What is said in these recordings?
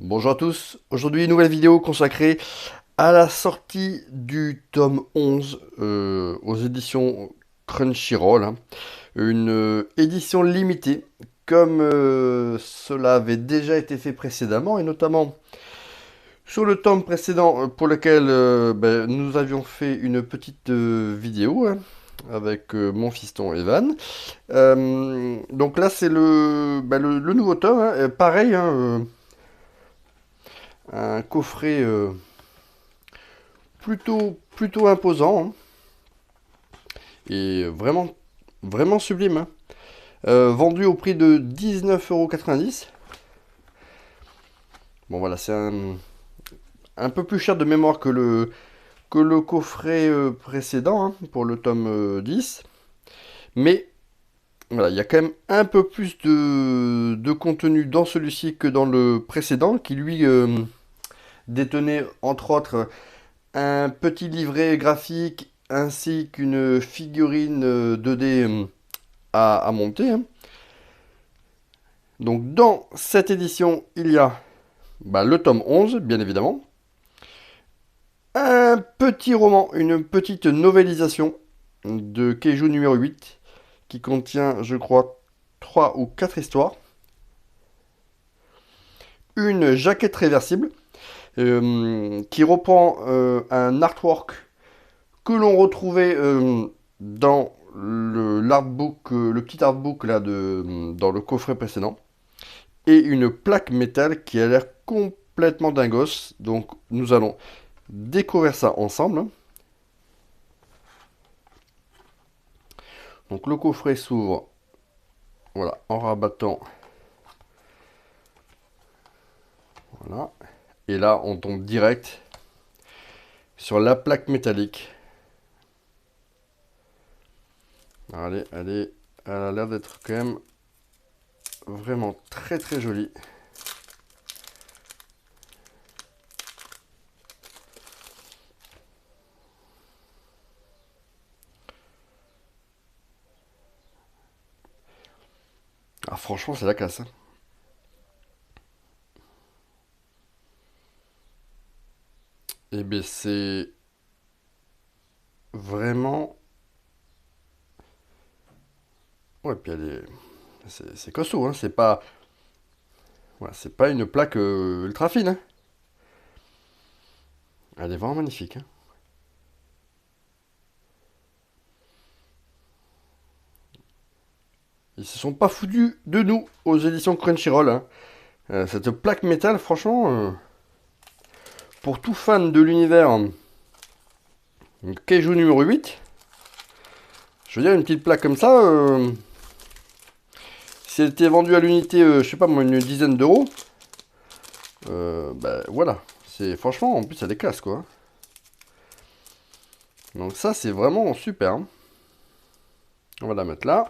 Bonjour à tous, aujourd'hui une nouvelle vidéo consacrée à la sortie du tome 11 aux éditions Crunchyroll, hein. Une édition limitée comme cela avait déjà été fait précédemment et notamment sur le tome précédent pour lequel nous avions fait une petite vidéo, hein, avec mon fiston Evan. Donc là c'est le nouveau tome, hein, pareil, hein, un coffret plutôt imposant, hein, et vraiment sublime, hein. Vendu au prix de 19,90 €. Bon voilà, c'est un peu plus cher de mémoire que le coffret précédent, hein, pour le tome 10. Mais voilà, il y a quand même un peu plus de contenu dans celui-ci que dans le précédent, qui lui détenait entre autres un petit livret graphique ainsi qu'une figurine 2D à monter, hein. Donc dans cette édition, il y a le tome 11, bien évidemment, un petit roman, une petite novélisation de Keiju numéro 8, qui contient, je crois, 3 ou 4 histoires, une jaquette réversible qui reprend un artwork que l'on retrouvait dans l'artbook, le petit artbook là dans le coffret précédent, et une plaque métal qui a l'air complètement dingos. Donc nous allons découvrir ça ensemble. Donc le coffret s'ouvre, voilà, en rabattant, voilà, et là on tombe direct sur la plaque métallique. Elle a l'air d'être quand même vraiment très jolie. Ah, franchement, c'est la classe, hein. Et bien, c'est vraiment. Ouais, puis c'est costaud, hein. C'est pas. Voilà, c'est pas une plaque ultra fine, hein. Elle est vraiment magnifique, hein. Ils se sont pas foutus de nous aux éditions Crunchyroll, hein. Cette plaque métal, franchement, pour tout fan de l'univers Keiju numéro 8, je veux dire, une petite plaque comme ça, si elle était vendue à l'unité, je sais pas moi, une dizaine d'euros, voilà. C'est franchement, en plus, elle est classe, quoi. Donc ça, c'est vraiment super, hein. On va la mettre là.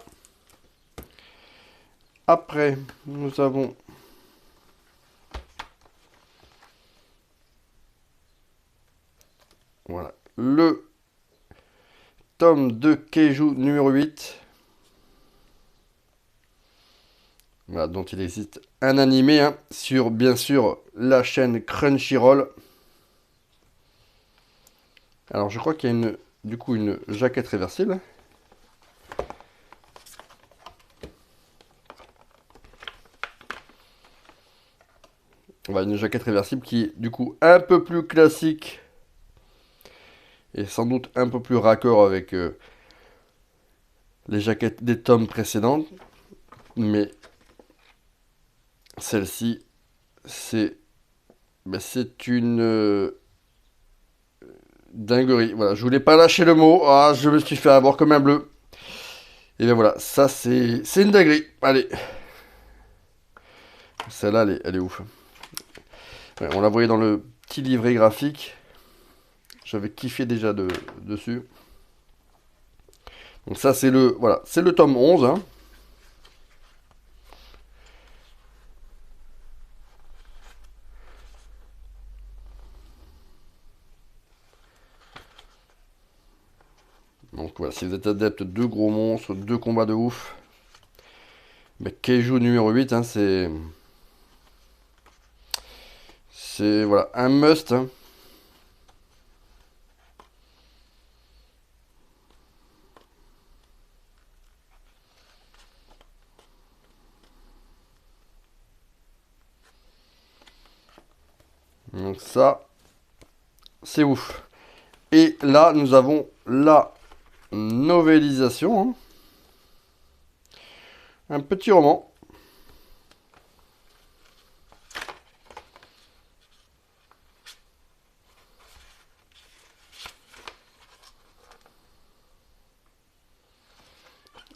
Après, nous avons voilà le tome de Keiju numéro 8. Voilà, dont il existe un animé, hein, sur bien sûr la chaîne Crunchyroll. Alors je crois qu'il y a du coup une jaquette réversible. Voilà, une jaquette réversible qui est du coup un peu plus classique et sans doute un peu plus raccord avec les jaquettes des tomes précédentes. Mais celle-ci, c'est une dinguerie. Voilà, je voulais pas lâcher le mot. Ah, je me suis fait avoir comme un bleu. Et bien voilà, ça c'est une dinguerie. Allez, celle-là, elle est ouf. Ouais, on la voyait dans le petit livret graphique. J'avais kiffé déjà dessus. Donc ça c'est voilà, c'est le tome 11, hein. Donc voilà, si vous êtes adepte de gros monstres, de combats de ouf, mais Keiju numéro 8, hein, C'est voilà, un must, hein. Donc ça, c'est ouf. Et là, nous avons la novélisation, hein. Un petit roman.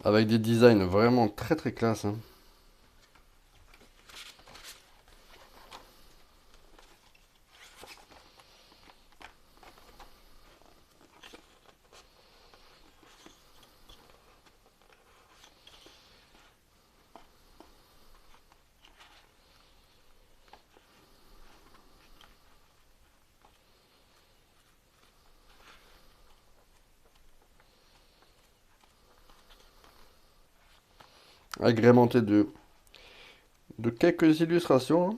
Avec des designs vraiment très très classe, hein. Agrémenté de quelques illustrations, hein.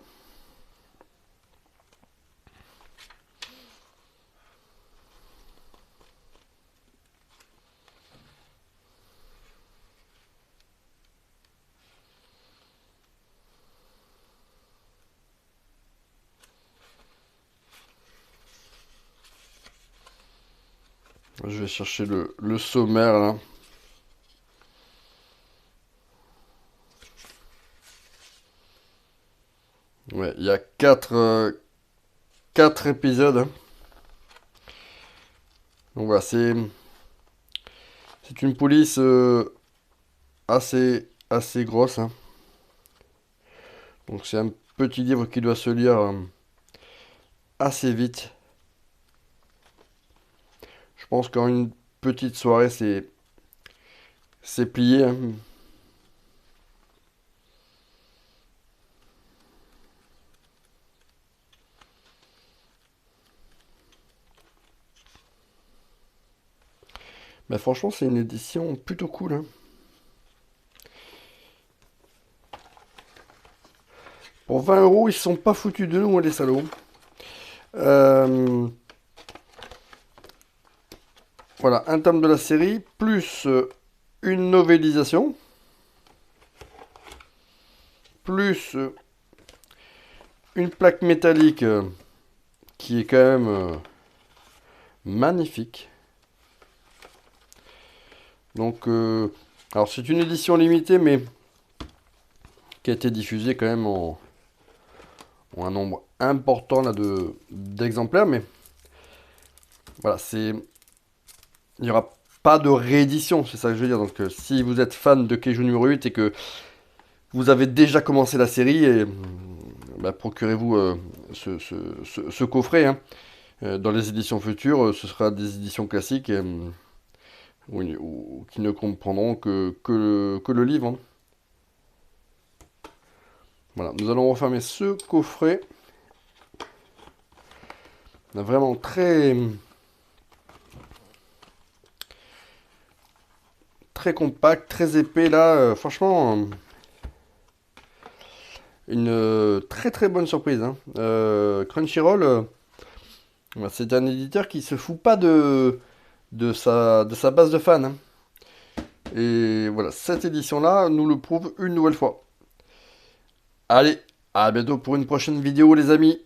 Je vais chercher le sommaire là. Ouais, il y a quatre épisodes, hein. Donc voilà, c'est une police assez grosse, hein. Donc c'est un petit livre qui doit se lire assez vite. Je pense qu'en une petite soirée, c'est plié, hein. Mais franchement, c'est une édition plutôt cool, hein. Pour 20 euros, ils sont pas foutus de nous, hein, les salauds. Euh, voilà, un tome de la série, plus une novélisation, plus une plaque métallique qui est quand même magnifique. Donc, alors c'est une édition limitée, mais qui a été diffusée quand même en un nombre important là d'exemplaires. Mais voilà, il n'y aura pas de réédition, c'est ça que je veux dire. Donc, si vous êtes fan de Keiju numéro 8 et que vous avez déjà commencé la série, et, bah, procurez-vous ce coffret, hein. Dans les éditions futures, ce sera des éditions classiques ou qui ne comprendront que le livre, hein. Voilà, nous allons refermer ce coffret. On a vraiment très compact, très épais là. Franchement, une très très bonne surprise, hein. Crunchyroll, bah, c'est un éditeur qui se fout pas de sa base de fans, hein. Et voilà, cette édition-là nous le prouve une nouvelle fois. Allez, à bientôt pour une prochaine vidéo les amis.